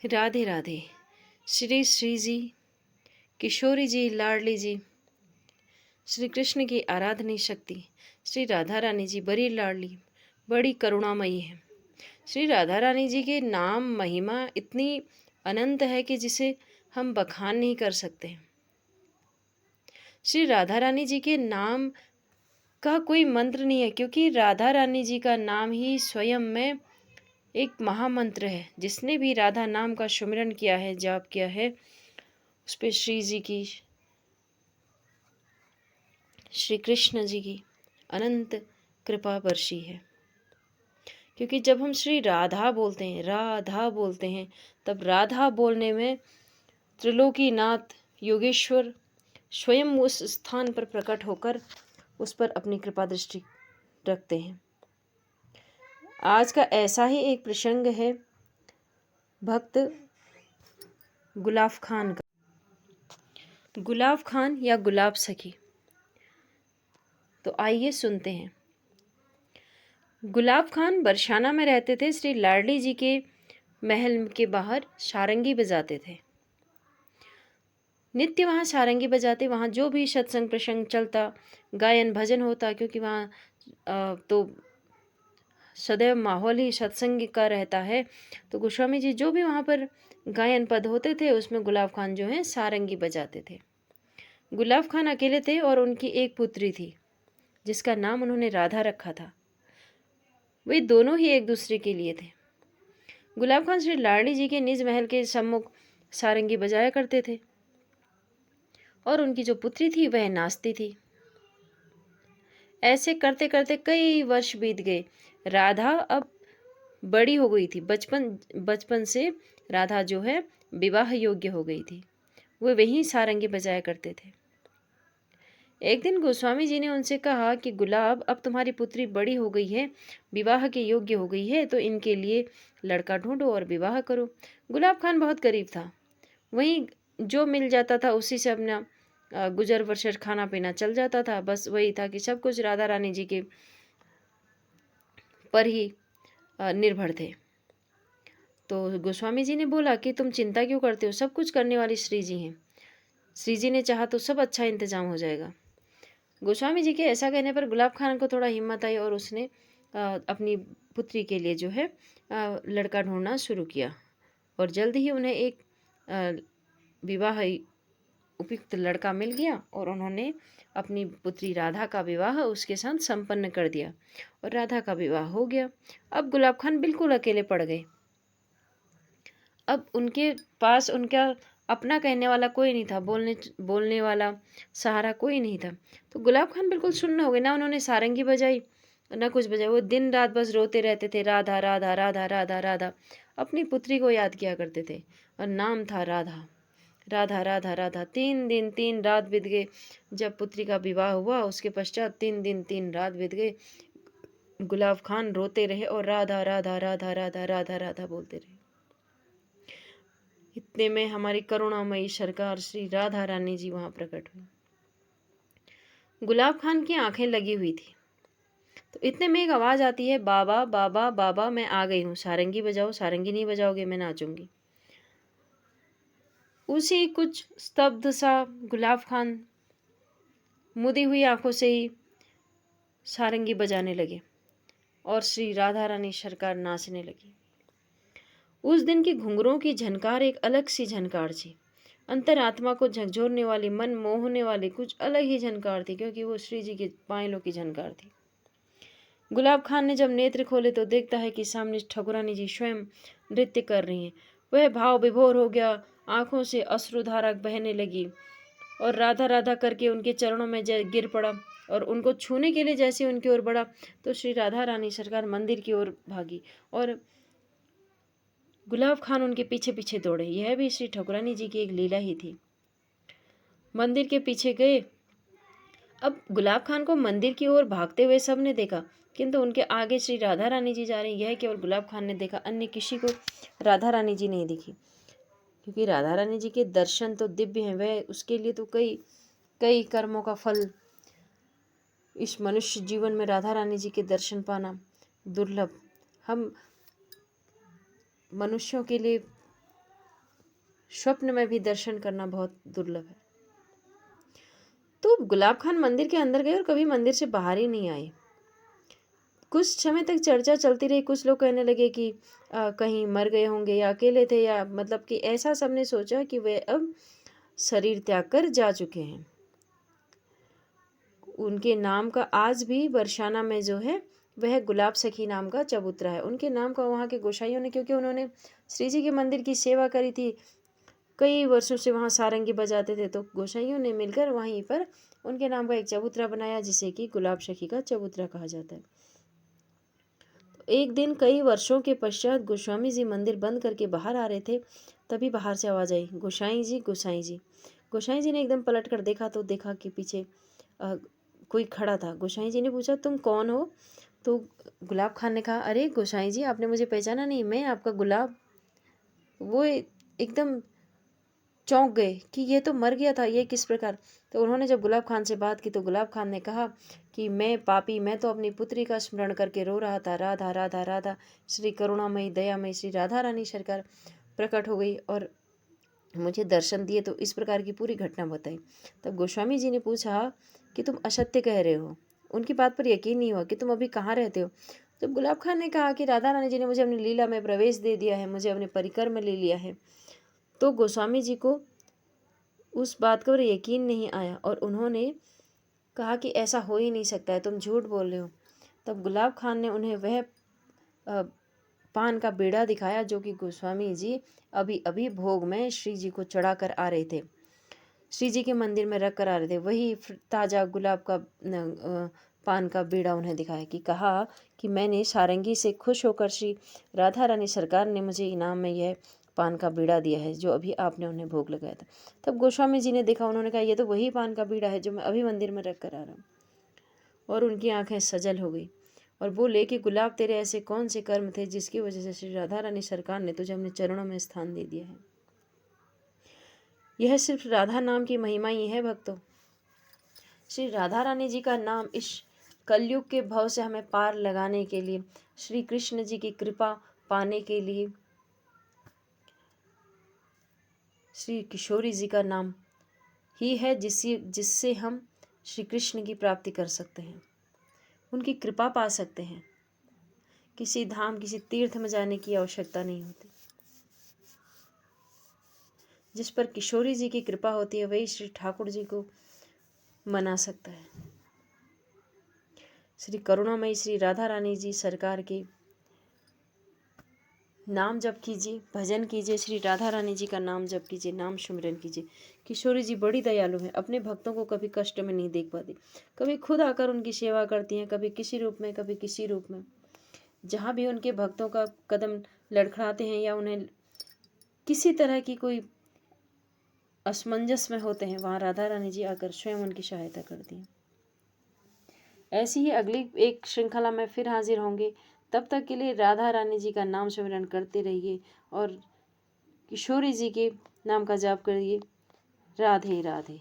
राधे राधे। श्री श्री जी, किशोरी जी, लाडली जी, श्री कृष्ण की आराधनी शक्ति श्री राधा रानी जी बड़ी लाडली, बड़ी करुणामयी है। श्री राधा रानी जी के नाम महिमा इतनी अनंत है कि जिसे हम बखान नहीं कर सकते। श्री राधा रानी जी के नाम का कोई मंत्र नहीं है, क्योंकि राधा रानी जी का नाम ही स्वयं में एक महामंत्र है। जिसने भी राधा नाम का सुमिरन किया है, जाप किया है, उस पर श्री जी की, श्री कृष्ण जी की अनंत कृपा बरसी है। क्योंकि जब हम श्री राधा बोलते हैं, राधा बोलते हैं, तब राधा बोलने में त्रिलोकीनाथ योगेश्वर स्वयं उस स्थान पर प्रकट होकर उस पर अपनी कृपा दृष्टि रखते हैं। आज का ऐसा ही एक प्रसंग है भक्त गुलाब खान का। गुलाब खान या गुलाब सखी, तो आइए सुनते हैं। गुलाब खान बरसाना में रहते थे। श्री लाडली जी के महल के बाहर सारंगी बजाते थे। नित्य वहाँ सारंगी बजाते, वहाँ जो भी सत्संग प्रसंग चलता, गायन भजन होता, क्योंकि वहाँ तो सदैव माहौल ही सत्संग का रहता है। तो गोस्वामी जी जो भी वहाँ पर गायन पद होते थे, उसमें गुलाब खान जो है सारंगी बजाते थे। गुलाब खान अकेले थे और उनकी एक पुत्री थी जिसका नाम उन्होंने राधा रखा था। वे दोनों ही एक दूसरे के लिए थे। गुलाब खान श्री लाडली जी के निज महल के सम्मुख सारंगी बजाया करते थे और उनकी जो पुत्री थी वह नाचती थी। ऐसे करते करते कई वर्ष बीत गए। राधा अब बड़ी हो गई थी। बचपन से राधा जो है विवाह योग्य हो गई थी। वो वहीं सारंगी बजाया करते थे। एक दिन गोस्वामी जी ने उनसे कहा कि गुलाब, अब तुम्हारी पुत्री बड़ी हो गई है, विवाह के योग्य हो गई है, तो इनके लिए लड़का ढूंढो और विवाह करो। गुलाब खान बहुत गरीब था। वहीं जो मिल जाता था उसी से अपना गुजर बसर, खाना पीना चल जाता था। बस वही था कि सब कुछ राधा रानी जी के पर ही निर्भर थे। तो गोस्वामी जी ने बोला कि तुम चिंता क्यों करते हो, सब कुछ करने वाली श्री जी हैं। श्री जी ने चाहा तो सब अच्छा इंतजाम हो जाएगा। गोस्वामी जी के ऐसा कहने पर गुलाब खान को थोड़ा हिम्मत आई और उसने अपनी पुत्री के लिए जो है लड़का ढूंढना शुरू किया। और जल्द ही उन्हें एक विवाह उपयुक्त लड़का मिल गया और उन्होंने अपनी पुत्री राधा का विवाह उसके साथ संपन्न कर दिया और राधा का विवाह हो गया। अब गुलाब खान बिल्कुल अकेले पड़ गए। अब उनके पास उनका अपना कहने वाला कोई नहीं था, बोलने वाला सहारा कोई नहीं था। तो गुलाब खान बिल्कुल सुन्न हो गए। ना उन्होंने सारंगी बजाई, ना कुछ बजाया। वो दिन रात बस रोते रहते थे, राधा राधा राधा राधा राधा। अपनी पुत्री को याद किया करते थे और नाम था राधा। राधा राधा राधा 3 दिन 3 रात बीत गए। जब पुत्री का विवाह हुआ उसके पश्चात 3 दिन 3 रात बीत गए। गुलाब खान रोते रहे और राधा राधा राधा राधा राधा राधा बोलते रहे। इतने में हमारी करुणामयी सरकार श्री राधा रानी जी वहां प्रकट हुई। गुलाब खान की आंखें लगी हुई थी। तो इतने में एक आवाज आती है, बाबा बाबा बाबा, मैं आ गई हूँ, सारंगी बजाओ, सारंगी नहीं बजाओगे मैं नाचूंगी। उसी कुछ स्तब्ध सा गुलाब खान मुदी हुई आंखों से ही सारंगी बजाने लगे और श्री राधा रानी सरकार नाचने लगी। उस दिन की घुंघरों की झनकार एक अलग सी झनकार थी। अंतरात्मा को झकझोरने वाली, मन मोहने वाली कुछ अलग ही झनकार थी, क्योंकि वो श्री जी के पायलों की झनकार थी। गुलाब खान ने जब नेत्र खोले तो देखता है कि सामने ठाकुरानी जी स्वयं नृत्य कर रही हैं। वह भाव विभोर हो गया, आंखों से अश्रुधारा बहने लगी और राधा राधा करके उनके चरणों में गिर पड़ा और उनको छूने के लिए जैसे उनकी ओर बढ़ा तो श्री राधा रानी सरकार मंदिर की ओर भागी और गुलाब खान उनके पीछे पीछे दौड़े। यह भी श्री ठाकुरानी जी की एक लीला ही थी। मंदिर के पीछे गए। अब गुलाब खान को मंदिर की ओर भागते हुए सबने देखा, किंतु उनके आगे श्री राधा रानी जी जा रही, यह केवल गुलाब खान ने देखा, अन्य किसी को राधा रानी जी नहीं दिखी। क्योंकि राधा रानी जी के दर्शन तो दिव्य हैं, वह उसके लिए तो कई कई कर्मों का फल। इस मनुष्य जीवन में राधा रानी जी के दर्शन पाना दुर्लभ। हम मनुष्यों के लिए स्वप्न में भी दर्शन करना बहुत दुर्लभ है। तो गुलाब खान मंदिर के अंदर गए और कभी मंदिर से बाहर ही नहीं आए। कुछ समय तक चर्चा चलती रही। कुछ लोग कहने लगे कि कहीं मर गए होंगे या अकेले थे, या मतलब कि ऐसा सबने सोचा कि वे अब शरीर त्याग कर जा चुके हैं। उनके नाम का आज भी बरसाना में जो है वह गुलाब सखी नाम का चबूतरा है। उनके नाम का वहाँ के गोसाइयों ने, क्योंकि उन्होंने श्री जी के मंदिर की सेवा करी थी, कई वर्षों से वहाँ सारंगी बजाते थे, तो गोसाइयों ने मिलकर वहीं पर उनके नाम का एक चबूतरा बनाया, जिसे कि गुलाब सखी का चबूतरा कहा जाता है। तो एक दिन कई वर्षों के पश्चात गोस्वामी जी मंदिर बंद करके बाहर आ रहे थे, तभी बाहर से आवाज़ आई, गोसाई जी, गोसाई जी। गोसाई जी ने एकदम पलट कर देखा तो देखा कि पीछे कोई खड़ा था। गोसाई जी ने पूछा, तुम कौन हो? तो गुलाब खान ने कहा, अरे गोसाई जी, आपने मुझे पहचाना नहीं, मैं आपका गुलाब। वो एकदम चौंक गए कि ये तो मर गया था, ये किस प्रकार। तो उन्होंने जब गुलाब खान से बात की तो गुलाब खान ने कहा कि मैं पापी, मैं तो अपनी पुत्री का स्मरण करके रो रहा था। राधा राधा राधा, श्री करुणामयी दयामयी श्री राधा रानी सरकार प्रकट हो गई और मुझे दर्शन दिए, तो इस प्रकार की पूरी घटना बताई। तब गोस्वामी जी ने पूछा कि तुम असत्य कह रहे हो, उनकी बात पर यकीन नहीं हुआ कि तुम अभी कहाँ रहते हो। जब गुलाब खान ने कहा कि राधा रानी जी ने मुझे अपनी लीला में प्रवेश दे दिया है, मुझे अपने परिकर में ले लिया है, तो गोस्वामी जी को उस बात पर यकीन नहीं आया और उन्होंने कहा कि ऐसा हो ही नहीं सकता है, तुम झूठ बोल रहे हो। तब गुलाब खान ने उन्हें वह पान का बेड़ा दिखाया जो कि गोस्वामी जी अभी अभी भोग में श्री जी को चढ़ा कर आ रहे थे, श्री जी के मंदिर में रख कर आ रहे थे। वही ताज़ा गुलाब का पान का बीड़ा उन्हें दिखाया कि कहा कि मैंने सारंगी से खुश होकर श्री राधा रानी सरकार ने मुझे इनाम में यह पान का बीड़ा दिया है जो अभी आपने उन्हें भोग लगाया था। तब गोस्वामी जी ने देखा, उन्होंने कहा, ये तो वही पान का बीड़ा है जो मैं अभी मंदिर में रख कर आ रहा हूँ। और उनकी आंखें सजल हो गई और बोले कि गुलाब, तेरे ऐसे कौन से कर्म थे जिसकी वजह से श्री राधा रानी सरकार ने तुझे अपने चरणों में स्थान दे दिया है। यह सिर्फ राधा नाम की महिमा ही है भक्तों। श्री राधा रानी जी का नाम इस कलयुग के भव से हमें पार लगाने के लिए, श्री कृष्ण जी की कृपा पाने के लिए, श्री किशोरी जी का नाम ही है जिससे हम श्री कृष्ण की प्राप्ति कर सकते हैं, उनकी कृपा पा सकते हैं। किसी धाम, किसी तीर्थ में जाने की आवश्यकता नहीं होती। जिस पर किशोरी जी की कृपा होती है वही श्री ठाकुर जी को मना सकता है। श्री करुणामयी श्री राधा रानी जी सरकार के नाम जप कीजिए, भजन कीजिए, श्री राधा रानी जी का नाम जप कीजिए, नाम सुमिरन कीजिए। किशोरी जी बड़ी दयालु हैं, अपने भक्तों को कभी कष्ट में नहीं देख पाती, कभी खुद आकर उनकी सेवा करती हैं, कभी किसी रूप में, कभी किसी रूप में। जहाँ भी उनके भक्तों का कदम लड़खड़ाते हैं या उन्हें किसी तरह की कोई असमंजस में होते हैं, वहाँ राधा रानी जी आकर स्वयं उनकी सहायता करती हैं। ऐसी ही अगली एक श्रृंखला में फिर हाजिर होंगे। तब तक के लिए राधा रानी जी का नाम स्मरण करते रहिए और किशोरी जी के नाम का जाप करिए। राधे राधे।